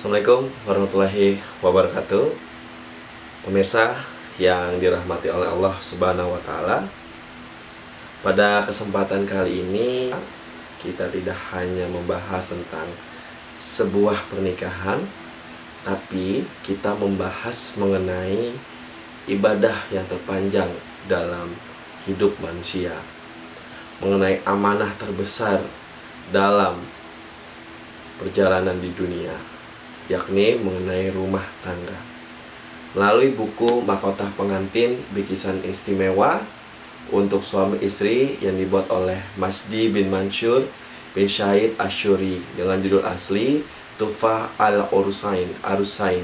Assalamualaikum warahmatullahi wabarakatuh. Pemirsa yang dirahmati oleh Allah Subhanahu wa Ta'ala, pada kesempatan kali ini kita tidak hanya membahas tentang sebuah pernikahan, tapi kita membahas mengenai ibadah yang terpanjang dalam hidup manusia, mengenai amanah terbesar dalam perjalanan di dunia, yakni mengenai rumah tangga. Melalui buku Mahkota Pengantin Bikisan Istimewa untuk Suami Istri yang dibuat oleh Masdi bin Mansur bin Syahid Asyuri dengan judul asli Tuhfah al-Arusain,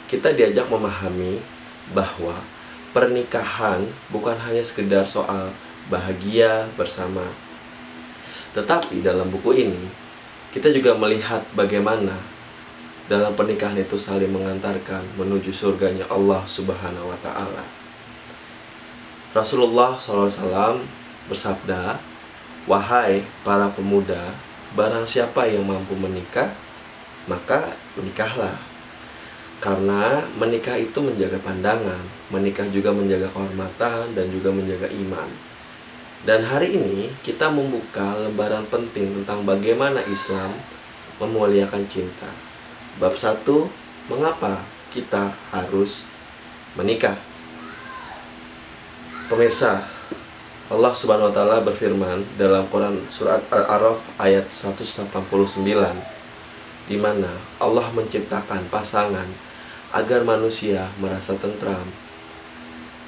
kita diajak memahami bahwa pernikahan bukan hanya sekedar soal bahagia bersama, tetapi dalam buku ini kita juga melihat bagaimana dalam pernikahan itu saling mengantarkan menuju surganya Allah Subhanahu wa Ta'ala. Rasulullah SAW bersabda, "Wahai para pemuda, barang siapa yang mampu menikah, maka menikahlah." Karena menikah itu menjaga pandangan, menikah juga menjaga kehormatan dan juga menjaga iman. Dan hari ini kita membuka lembaran penting tentang bagaimana Islam memuliakan cinta. Bab 1, mengapa kita harus menikah? Pemirsa, Allah Subhanahu wa Ta'ala berfirman dalam Quran surat Al-A'raf ayat 189, di mana Allah menciptakan pasangan agar manusia merasa tentram.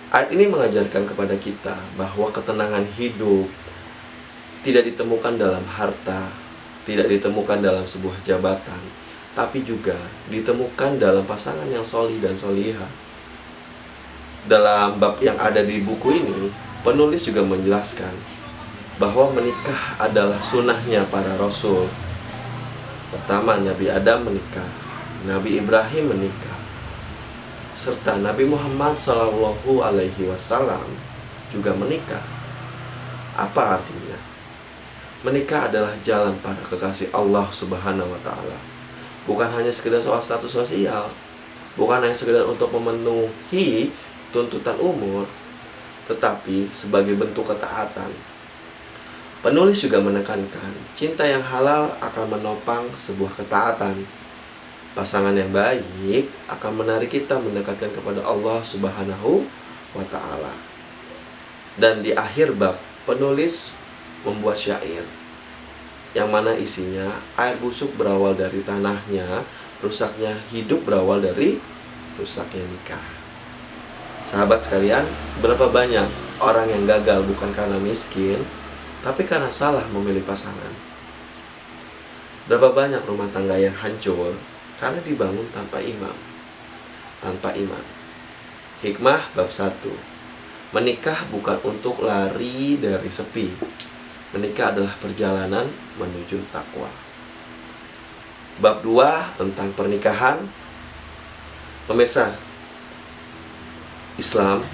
Ayat ini mengajarkan kepada kita bahwa ketenangan hidup tidak ditemukan dalam harta, tidak ditemukan dalam sebuah jabatan, tapi juga ditemukan dalam pasangan yang solih dan solihah. Dalam bab yang ada di buku ini, penulis juga menjelaskan bahwa menikah adalah sunnahnya para rasul. Pertama, Nabi Adam menikah, Nabi Ibrahim menikah, serta Nabi Muhammad SAW juga menikah. Apa artinya? Menikah adalah jalan para kekasih Allah Subhanahu wa Ta'ala. Bukan hanya sekedar soal status sosial, bukan hanya sekedar untuk memenuhi tuntutan umur, tetapi sebagai bentuk ketaatan. Penulis juga menekankan, cinta yang halal akan menopang sebuah ketaatan. Pasangan yang baik akan menarik kita mendekatkan kepada Allah Subhanahu wa Ta'ala. Dan di akhir bab, penulis membuat syair yang mana isinya, air busuk berawal dari tanahnya, rusaknya hidup berawal dari rusaknya nikah. Sahabat sekalian, berapa banyak orang yang gagal bukan karena miskin, tapi karena salah memilih pasangan. Berapa banyak rumah tangga yang hancur karena dibangun tanpa iman. Hikmah bab 1. Menikah bukan untuk lari dari sepi. Menikah adalah perjalanan menuju takwa. Bab 2 tentang pernikahan. Pemirsa, Islam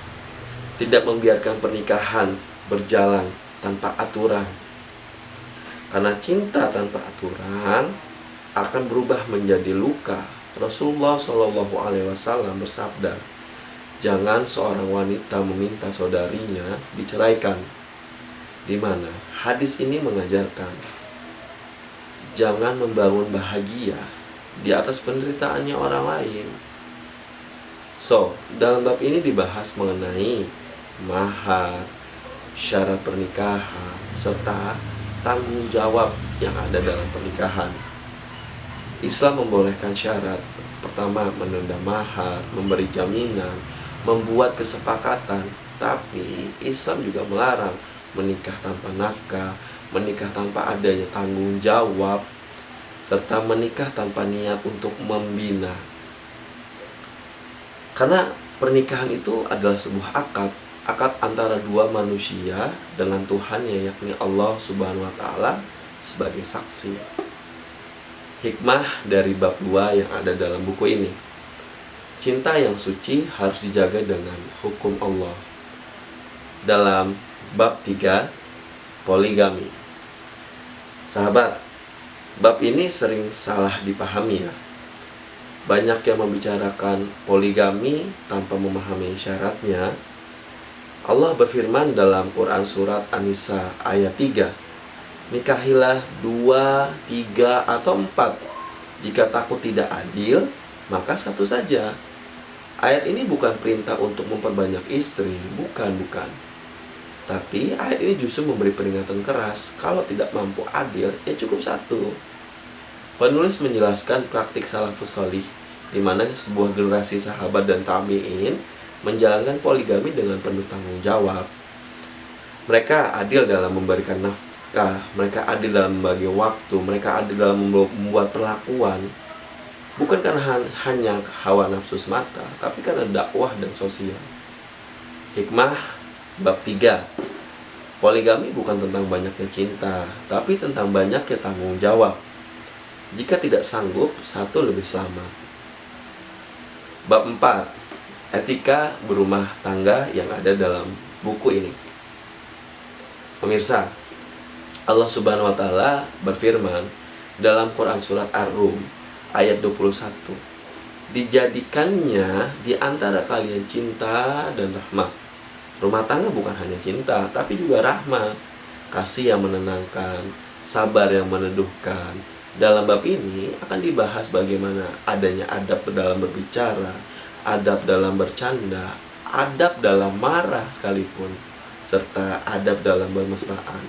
tidak membiarkan pernikahan berjalan tanpa aturan. Karena cinta tanpa aturan akan berubah menjadi luka. Rasulullah SAW bersabda, "Jangan seorang wanita meminta saudarinya diceraikan." Di mana hadis ini mengajarkan jangan membangun bahagia di atas penderitaannya orang lain. Dalam bab ini dibahas mengenai mahar, syarat pernikahan, serta tanggung jawab yang ada dalam pernikahan. Islam membolehkan syarat. Pertama, menunda mahar, memberi jaminan, membuat kesepakatan. Tapi Islam juga melarang menikah tanpa nafkah, menikah tanpa adanya tanggung jawab, serta menikah tanpa niat untuk membina. Karena pernikahan itu adalah sebuah akad antara dua manusia dengan Tuhannya, yakni Allah Subhanahu wa Ta'ala sebagai saksi. Hikmah dari bab 2 yang ada dalam buku ini. Cinta yang suci harus dijaga dengan hukum Allah. Dalam bab 3, poligami. Sahabat, bab ini sering salah dipahami ya. banyak yang membicarakan poligami tanpa memahami syaratnya. Allah berfirman dalam Quran surat An-Nisa ayat 3, nikahilah 2, 3, atau 4. Jika takut tidak adil, maka satu saja. Ayat ini bukan perintah untuk memperbanyak istri, bukan. Tapi ayat ini justru memberi peringatan keras, kalau tidak mampu adil, ya cukup satu. Penulis menjelaskan praktik salafus sholih, di mana sebuah generasi sahabat dan tabi'in menjalankan poligami dengan penuh tanggung jawab. Mereka adil dalam memberikan nafkah, mereka adil dalam membagi waktu, mereka adil dalam membuat perlakuan. Bukan karena hanya hawa nafsu semata, tapi karena dakwah dan sosial. Hikmah bab 3. Poligami bukan tentang banyaknya cinta, tapi tentang banyaknya tanggung jawab. Jika tidak sanggup, satu lebih selamat. Bab 4. Etika berumah tangga yang ada dalam buku ini. Pemirsa, Allah Subhanahu wa Ta'ala berfirman dalam Quran surat Ar-Rum ayat 21, dijadikannya di antara kalian cinta dan rahmat. Rumah tangga bukan hanya cinta, tapi juga rahmat, kasih yang menenangkan, sabar yang meneduhkan. Dalam bab ini akan dibahas bagaimana adanya adab dalam berbicara, adab dalam bercanda, adab dalam marah sekalipun, serta adab dalam bermesraan.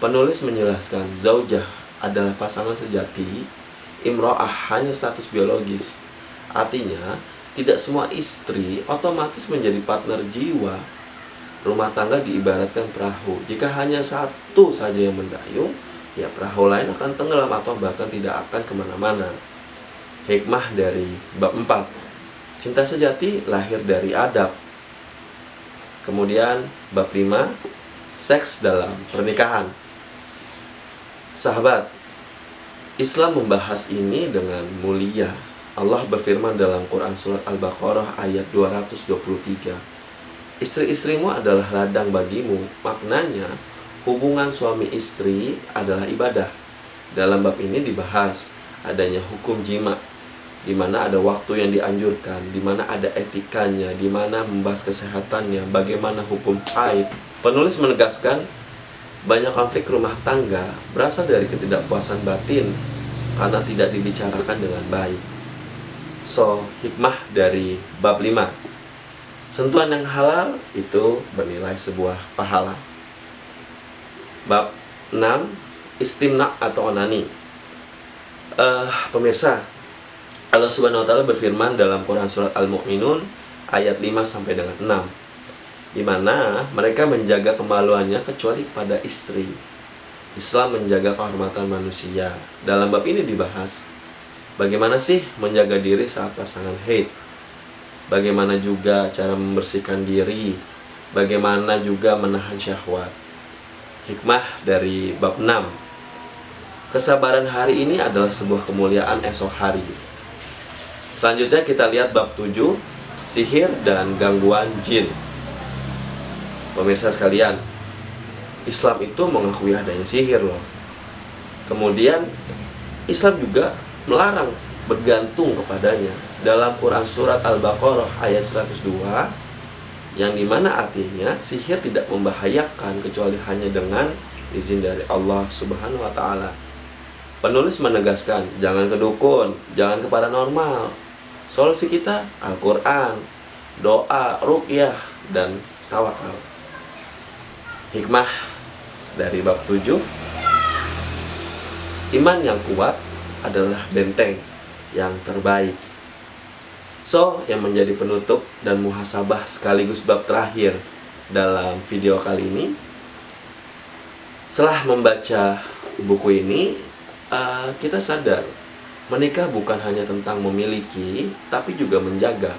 Penulis menjelaskan zaujah adalah pasangan sejati, imro'ah hanya status biologis. Artinya, tidak semua istri otomatis menjadi partner jiwa. Rumah tangga diibaratkan perahu. Jika hanya satu saja yang mendayung, ya perahu lain akan tenggelam atau bahkan tidak akan kemana-mana. Hikmah dari bab 4. Cinta sejati lahir dari adab. Kemudian bab 5. Seks dalam pernikahan. Sahabat, Islam membahas ini dengan mulia. Allah berfirman dalam Quran surat Al-Baqarah ayat 223, istri-istrimu adalah ladang bagimu. Maknanya, hubungan suami istri adalah ibadah. Dalam bab ini dibahas adanya hukum jima, di mana ada waktu yang dianjurkan, di mana ada etikanya, di mana membahas kesehatannya, bagaimana hukum haid. Penulis menegaskan banyak konflik rumah tangga berasal dari ketidakpuasan batin karena tidak dibicarakan dengan baik. So, hikmah dari bab 5. Sentuhan yang halal itu bernilai sebuah pahala. Bab 6. Istimna atau onani. Pemirsa, Allah Subhanahu wa Ta'ala berfirman dalam Quran surat Al-Mu'minun ayat 5 sampai dengan 6, di mana mereka menjaga kemaluannya kecuali kepada istri. Islam menjaga kehormatan manusia. Dalam bab ini dibahas bagaimana sih menjaga diri saat pasangan haid, bagaimana juga cara membersihkan diri, bagaimana juga menahan syahwat. Hikmah dari bab 6. Kesabaran hari ini adalah sebuah kemuliaan esok hari. Selanjutnya kita lihat bab 7. Sihir dan gangguan jin. Pemirsa sekalian, Islam itu mengakui adanya sihir loh. Kemudian Islam juga melarang bergantung kepadanya. Dalam Quran surat Al-Baqarah ayat 102, yang dimana artinya sihir tidak membahayakan kecuali hanya dengan izin dari Allah Subhanahu wa Ta'ala. Penulis menegaskan, jangan ke dukun, jangan ke paranormal. Solusi kita Al-Quran, doa, ruqyah, dan tawakal. Hikmah dari bab 7. Iman yang kuat adalah benteng yang terbaik. So, yang menjadi penutup dan muhasabah sekaligus bab terakhir dalam video kali ini, setelah membaca buku ini, kita sadar menikah bukan hanya tentang memiliki, tapi juga menjaga,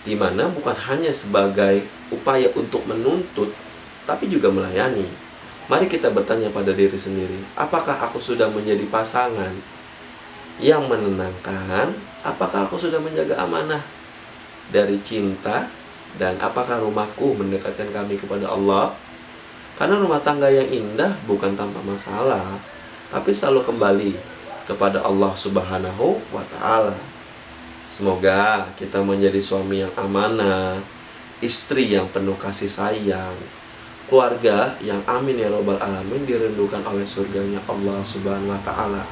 di mana bukan hanya sebagai upaya untuk menuntut, tapi juga melayani. Mari kita bertanya pada diri sendiri, apakah aku sudah menjadi pasangan yang menenangkan? Apakah aku sudah menjaga amanah dari cinta? Dan apakah rumahku mendekatkan kami kepada Allah? Karena rumah tangga yang indah bukan tanpa masalah, tapi selalu kembali kepada Allah Subhanahu wa Ta'ala. Semoga kita menjadi suami yang amanah, istri yang penuh kasih sayang, keluarga yang amin ya robbal alamin dirindukan oleh surganya Allah Subhanahu wa Ta'ala.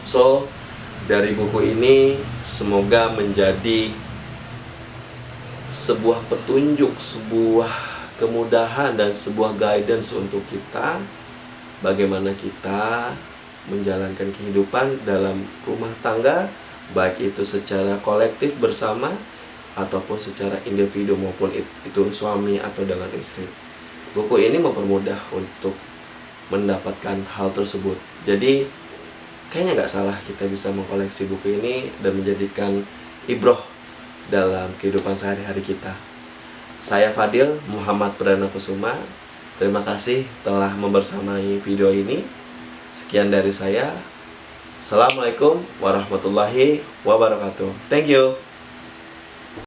So, dari buku ini semoga menjadi sebuah petunjuk, sebuah kemudahan dan sebuah guidance untuk kita bagaimana kita menjalankan kehidupan dalam rumah tangga, baik itu secara kolektif bersama ataupun secara individu maupun itu suami atau dengan istri. Buku ini mempermudah untuk mendapatkan hal tersebut. Jadi kayaknya nggak salah kita bisa mengkoleksi buku ini dan menjadikan ibroh dalam kehidupan sehari-hari kita. Saya Fadil Muhammad Perdana Kusuma. Terima kasih telah membersamai video ini. Sekian dari saya. Assalamualaikum warahmatullahi wabarakatuh. Thank you.